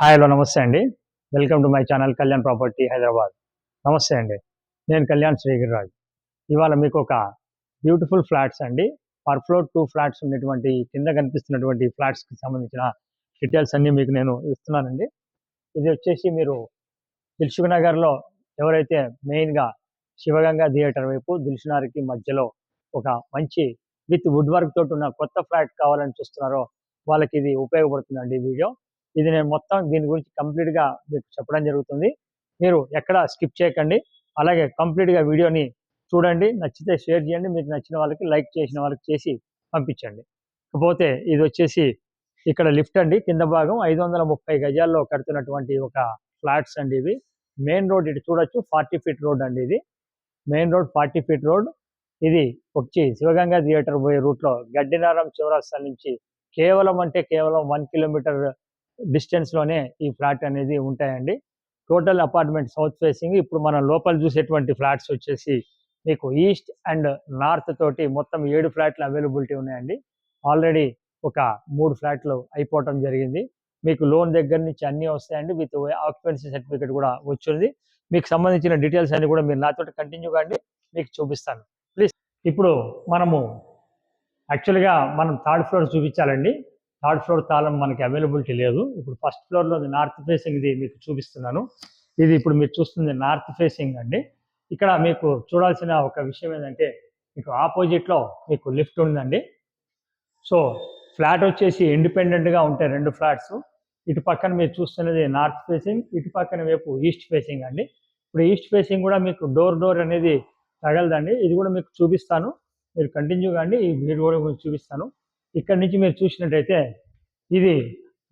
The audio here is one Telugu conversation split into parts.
హాయ్ హలో నమస్తే అండి. Welcome to my channel Kalyan property Hyderabad. నమస్తే అండి. నేను కళ్యాణ్ శ్రీగిరిరాజు. ఇవాళ మీకు ఒక బ్యూటిఫుల్ ఫ్లాట్స్ అండి. పర్ ఫ్లోర్ 2 ఫ్లాట్స్ ఉన్నటువంటి కింద కనిపిస్తున్నటువంటి ఫ్లాట్స్‌కి సంబంధించిన డీటెయిల్స్ అన్నీ మీకు నేను ఇస్తున్నానండి. ఇది వచ్చేసి మీరు దిల్సుఖ్ నగర్‌లో ఎవరైతే మెయిన్‌గా శివగంగా థియేటర్ వైపు దిల్సుఖ్‌నగర్‌కి మధ్యలో ఒక మంచి విత్ వుడ్ వర్క్ తోటి ఉన్న కొత్త ఫ్లాట్ కావాలని చూస్తున్నారో వాళ్ళకి ఇది ఉపయోగపడుతుందండి ఈ వీడియో. ఇది నేను మొత్తం దీని గురించి కంప్లీట్‌గా మీకు చెప్పడం జరుగుతుంది. మీరు ఎక్కడ స్కిప్ చేయకండి. అలాగే కంప్లీట్‌గా వీడియోని చూడండి. నచ్చితే షేర్ చేయండి. మీకు నచ్చిన వాళ్ళకి లైక్ చేసిన వాళ్ళకి చేసి పంపించండి. ఇకపోతే ఇదొచ్చేసి ఇక్కడ లిఫ్ట్ అండి. కింద భాగం 530 గజాల్లో కడుతున్నటువంటి ఒక ఫ్లాట్స్ అండి ఇవి. మెయిన్ రోడ్ ఇటు చూడొచ్చు 40 ఫీట్ రోడ్ అండి ఇది. Main road 40 feet road. ఇది వచ్చి శివగంగా థియేటర్ పోయే రూట్‌లో గడ్డినారం చౌరస్తా నుంచి కేవలం 1 కిలోమీటర్ డిస్టెన్స్‌లోనే ఈ ఫ్లాట్ అనేది ఉంటాయండి. Total apartment south facing. ఇప్పుడు మనం లోపల చూసేటువంటి ఫ్లాట్స్ వచ్చేసి మీకు ఈస్ట్ అండ్ నార్త్ తోటి మొత్తం 7 ఫ్లాట్లు అవైలబిలిటీ ఉన్నాయండి. ఆల్రెడీ ఒక 3 ఫ్లాట్లు అయిపోవటం జరిగింది. మీకు లోన్ దగ్గర నుంచి అన్నీ వస్తాయండి. విత్ ఆక్యుపెన్సీ సర్టిఫికేట్ కూడా వచ్చింది. మీకు సంబంధించిన డీటెయిల్స్ అన్నీ కూడా మీరు నాతోటి కంటిన్యూ కాండి. మీకు చూపిస్తాను. ప్లీజ్. ఇప్పుడు మనము యాక్చువల్‌గా మనం థర్డ్ ఫ్లోర్ చూపించాలండి. థర్డ్ ఫ్లోర్ తాళం మనకి అవైలబిలిటీ లేదు. ఇప్పుడు ఫస్ట్ ఫ్లోర్‌లోది నార్త్ ఫేసింగ్ ఇది మీకు చూపిస్తున్నాను. ఇది ఇప్పుడు మీరు చూస్తుంది నార్త్ ఫేసింగ్ అండి. ఇక్కడ మీకు చూడాల్సిన ఒక విషయం ఏంటంటే మీకు ఆపోజిట్‌లో మీకు లిఫ్ట్ ఉందండి. సో ఫ్లాట్ వచ్చేసి ఇండిపెండెంట్‌గా ఉంటాయి 2 ఫ్లాట్స్. ఇటు పక్కన మీరు చూస్తున్నది నార్త్ ఫేసింగ్, ఇటు పక్కన వైపు ఈస్ట్ ఫేసింగ్ అండి. ఇప్పుడు ఈస్ట్ ఫేసింగ్ కూడా మీకు డోర్ అనేది తగలదండి. ఇది కూడా మీకు చూపిస్తాను. మీరు కంటిన్యూ కాండి. ఈ వీడియో కూడా మీకు చూపిస్తాను. ఇక్కడ నుంచి మీరు చూసినట్టయితే ఇది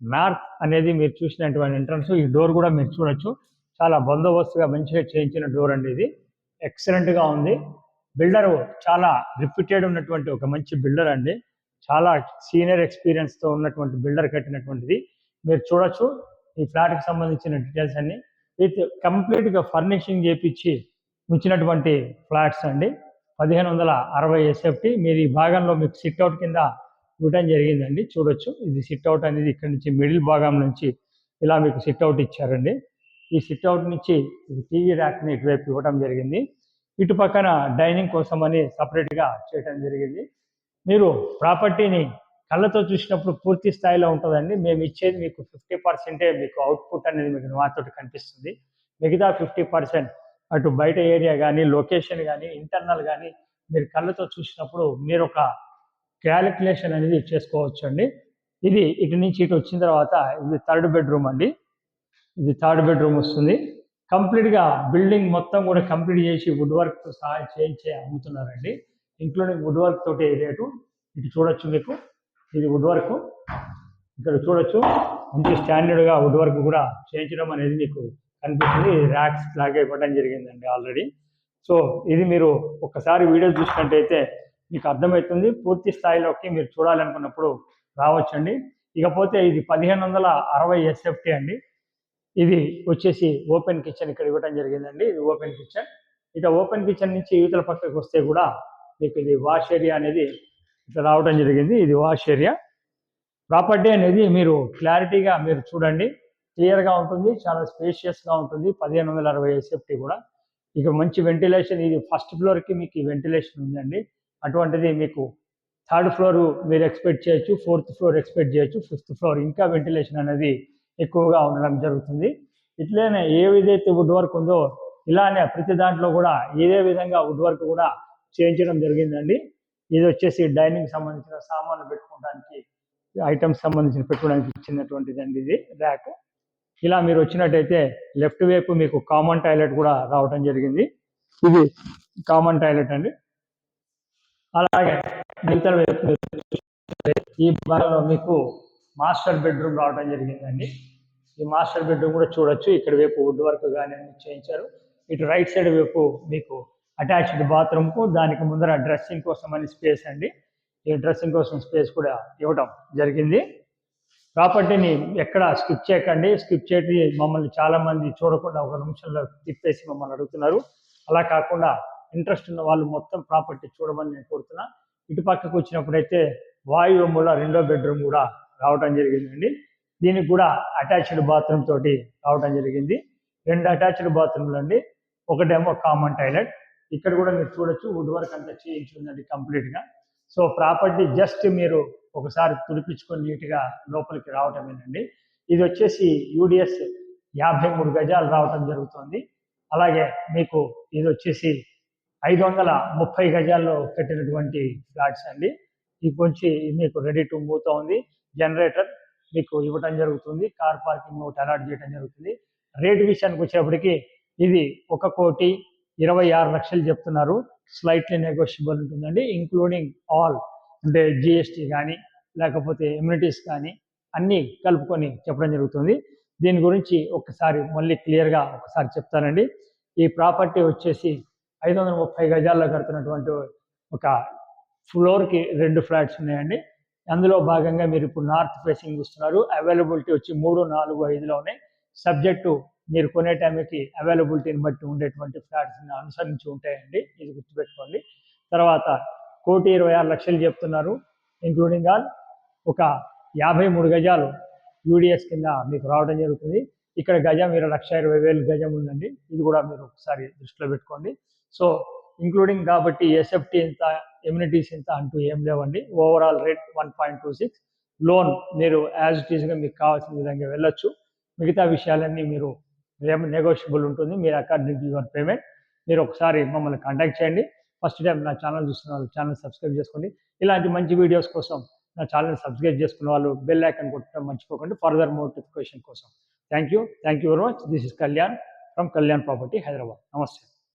నార్త్ అనేది మీరు చూసినటువంటి ఎంట్రన్స్. ఈ డోర్ కూడా మీరు చూడొచ్చు. చాలా బందోబస్తుగా మంచిగా చేయించిన డోర్ అండి ఇది. ఎక్సలెంట్‌గా ఉంది. బిల్డరు చాలా రిప్యూటెడ్ ఉన్నటువంటి ఒక మంచి బిల్డర్ అండి. చాలా సీనియర్ ఎక్స్పీరియన్స్‌తో ఉన్నటువంటి బిల్డర్ కట్టినటువంటిది. మీరు చూడొచ్చు ఈ ఫ్లాట్‌కి సంబంధించిన డీటెయిల్స్ అన్నీ. విత్ కంప్లీట్‌గా ఫర్నిషింగ్ చేపిచ్చి ఉంచినటువంటి ఫ్లాట్స్ అండి. 1560 ఎస్ఎఫ్టీ. మీరు ఈ భాగంలో మీకు సిట్అవుట్ కింద ఇవ్వడం జరిగిందండి. చూడొచ్చు. ఇది సిట్అవుట్ అనేది ఇక్కడ నుంచి మిడిల్ భాగం నుంచి ఇలా మీకు సిట్అవుట్ ఇచ్చారండి. ఈ సిట్అవుట్ నుంచి టీవీ ర్యాక్‌ని ఇటువైపు ఇవ్వడం జరిగింది. ఇటు పక్కన డైనింగ్ కోసమని సపరేట్‌గా చేయడం జరిగింది. మీరు ప్రాపర్టీని కళ్ళతో చూసినప్పుడు పూర్తి స్థాయిలో ఉంటుందండి. మేము ఇచ్చేది మీకు 50% మీకు అవుట్‌పుట్ అనేది మీకు మాతోటి కనిపిస్తుంది. మిగతా 50% అటు బయట ఏరియా కానీ, లొకేషన్ కానీ, ఇంటర్నల్ కానీ మీరు కళ్ళతో చూసినప్పుడు మీరు ఒక క్యాలిక్యులేషన్ అనేది చేసుకోవచ్చు అండి. ఇది ఇటు నుంచి ఇటు వచ్చిన తర్వాత ఇది థర్డ్ బెడ్రూమ్ అండి. ఇది థర్డ్ బెడ్రూమ్ వస్తుంది. కంప్లీట్‌గా బిల్డింగ్ మొత్తం కూడా కంప్లీట్ చేసి వుడ్ వర్క్‌తో సహా చేయించి అమ్ముతున్నారండి. ఇంక్లూడింగ్ వుడ్ వర్క్ తోటి రేటు. ఇటు చూడొచ్చు మీకు. ఇది వుడ్ వర్క్. ఇక్కడ చూడొచ్చు. మంచి స్టాండర్డ్‌గా వుడ్ వర్క్ కూడా చేయించడం అనేది మీకు కనిపిస్తుంది. ర్యాక్స్ లాగా ఇవ్వడం జరిగిందండి ఆల్రెడీ. సో ఇది మీరు ఒక్కసారి వీడియో చూసినట్టయితే మీకు అర్థమవుతుంది. పూర్తి స్థాయిలోకి మీరు చూడాలనుకున్నప్పుడు రావచ్చండి. ఇకపోతే ఇది 1560 ఎస్ఎఫ్టీ అండి. ఇది వచ్చేసి ఓపెన్ కిచెన్ ఇక్కడ ఇవ్వడం జరిగిందండి. ఇది ఓపెన్ కిచెన్. ఇక ఓపెన్ కిచెన్ నుంచి యువతల పక్కకు వస్తే కూడా మీకు ఇది వాష్ ఏరియా అనేది ఇట్లా రావడం జరిగింది. ఇది వాష్ ఏరియా. ప్రాపర్టీ అనేది మీరు క్లారిటీగా మీరు చూడండి. క్లియర్‌గా ఉంటుంది. చాలా స్పేషియస్‌గా ఉంటుంది. 1560 ఎస్ఎఫ్టీ కూడా. ఇక మంచి వెంటిలేషన్. ఇది ఫస్ట్ ఫ్లోర్‌కి మీకు ఈ వెంటిలేషన్ ఉందండి. అటువంటిది మీకు థర్డ్ ఫ్లోర్ మీరు ఎక్స్‌పెక్ట్ చేయొచ్చు. ఫోర్త్ ఫ్లోర్ ఎక్స్‌పెక్ట్ చేయొచ్చు. ఫిఫ్త్ ఫ్లోర్ ఇంకా వెంటిలేషన్ అనేది ఎక్కువగా ఉండడం జరుగుతుంది. ఇట్లనే ఏదైతే వుడ్ వర్క్ ఉందో ఇలానే ప్రతి దాంట్లో కూడా ఇదే విధంగా వుడ్ వర్క్ కూడా చేయించడం జరిగిందండి. ఇది వచ్చేసి డైనింగ్ సంబంధించిన సామాన్లు పెట్టుకోవడానికి ఐటమ్స్ సంబంధించిన పెట్టుకోవడానికి ఇచ్చినటువంటిదండి ఇది ర్యాక్. ఇలా మీరు వచ్చినట్టయితే లెఫ్ట్ వైపు మీకు కామన్ టాయిలెట్ కూడా రావడం జరిగింది. ఇది కామన్ టాయిలెట్ అండి. అలాగే మిగతా వైపు ఈ భాగంలో మీకు మాస్టర్ బెడ్రూమ్ రావడం జరిగిందండి. ఈ మాస్టర్ బెడ్రూమ్ కూడా చూడొచ్చు. ఇక్కడ వైపు వుడ్ వర్క్ కానీ అన్ని చేయించారు. ఇటు రైట్ సైడ్ వైపు మీకు అటాచ్డ్ బాత్రూమ్కు దానికి ముందర డ్రెస్సింగ్ కోసం అని స్పేస్ అండి. ఈ డ్రెస్సింగ్ కోసం స్పేస్ కూడా ఇవ్వడం జరిగింది. ప్రాపర్టీని ఎక్కడ స్కిప్ చేయకండి. స్కిప్ చేసి మమ్మల్ని చాలామంది చూడకుండా ఒక నిమిషంలో తిప్పేసి మమ్మల్ని అడుగుతున్నారు. అలా కాకుండా ఇంట్రెస్ట్ ఉన్న వాళ్ళు మొత్తం ప్రాపర్టీ చూడమని నేను కోరుతున్నా. ఇటు పక్కకు వచ్చినప్పుడైతే వాయువు మూల రెండో బెడ్రూమ్ కూడా రావడం జరిగిందండి. దీనికి కూడా అటాచ్డ్ బాత్రూమ్ తోటి రావడం జరిగింది. 2 అటాచ్డ్ బాత్రూమ్లు అండి. ఒకటేమో కామన్ టాయిలెట్. ఇక్కడ కూడా మీరు చూడొచ్చు, వుడ్ వర్క్ అంతా చేయించి ఉందండి కంప్లీట్గా. సో ప్రాపర్టీ జస్ట్ మీరు ఒకసారి తుడిపించుకొని నీట్గా లోపలికి రావటమేనండి. ఇది వచ్చేసి యూడిఎస్ 53 గజాలు రావటం జరుగుతుంది. అలాగే మీకు ఇది వచ్చేసి 530 గజాల్లో కట్టినటువంటి ఫ్లాట్స్ అండి. ఇది కొంచెం మీకు రెడీ టు మూవ్తో ఉంది. జనరేటర్ మీకు ఇవ్వటం జరుగుతుంది. కార్ పార్కింగ్ ఒకటి అలాట్ చేయడం జరుగుతుంది. రేటు విషయానికి వచ్చేప్పటికి ఇది 1,26,00,000 చెప్తున్నారు. స్లైట్లీ నెగోషియబుల్ ఉంటుందండి, ఇంక్లూడింగ్ ఆల్, అంటే జిఎస్టీ కానీ లేకపోతే ఎమ్యూనిటీస్ కానీ అన్నీ కలుపుకొని చెప్పడం జరుగుతుంది. దీని గురించి ఒకసారి మళ్ళీ క్లియర్గా ఒకసారి చెప్తానండి. ఈ ప్రాపర్టీ వచ్చేసి 530 గజాల్లో కడుతున్నటువంటి ఒక ఫ్లోర్కి 2 ఫ్లాట్స్ ఉన్నాయండి. అందులో భాగంగా మీరు ఇప్పుడు నార్త్ ఫేసింగ్ చూస్తున్నారు. అవైలబిలిటీ వచ్చి 3, 4, 5లో ఉన్నాయి. సబ్జెక్టు మీరు కొనే టైంకి అవైలబిలిటీని బట్టి ఉండేటువంటి ఫ్లాట్స్ని అనుసరించి ఉంటాయండి, ఇది గుర్తుపెట్టుకోండి. తర్వాత 1,26,00,000 చెప్తున్నారు, ఇంక్లూడింగ్ ఆల్. ఒక 53 గజాలు యూడిఎస్ కింద మీకు రావడం జరుగుతుంది. ఇక్కడ గజం 1,20,000 గజం ఉందండి. ఇది కూడా మీరు ఒకసారి దృష్టిలో పెట్టుకోండి. సో ఇంక్లూడింగ్ కాబట్టి ఎస్ఎఫ్టీ ఇంత, ఎమ్యూనిటీస్ ఇంత అంటూ ఏం లేవండి. Overall rate 1.26. లోన్ మీరు యాజ్ ఇట్ ఈస్గా మీకు కావాల్సిన విధంగా వెళ్ళొచ్చు. మిగతా విషయాలన్నీ మీరు నెగోషియబుల్ ఉంటుంది, మీరు అకార్డింగ్ టు యువర్ పేమెంట్. మీరు ఒకసారి మమ్మల్ని కాంటాక్ట్ చేయండి. ఫస్ట్ టైం నా ఛానల్ చూస్తున్న వాళ్ళు ఛానల్ సబ్స్క్రైబ్ చేసుకోండి. ఇలాంటి మంచి వీడియోస్ కోసం నా ఛానల్ సబ్స్క్రైబ్ చేసుకున్న వాళ్ళు బెల్ ఐకాన్ కొట్టడం మర్చిపోకండి, ఫర్దర్ నోటిఫికేషన్ కోసం. Thank you very much. This is Kalyan from Kalyan property, Hyderabad. నమస్తే.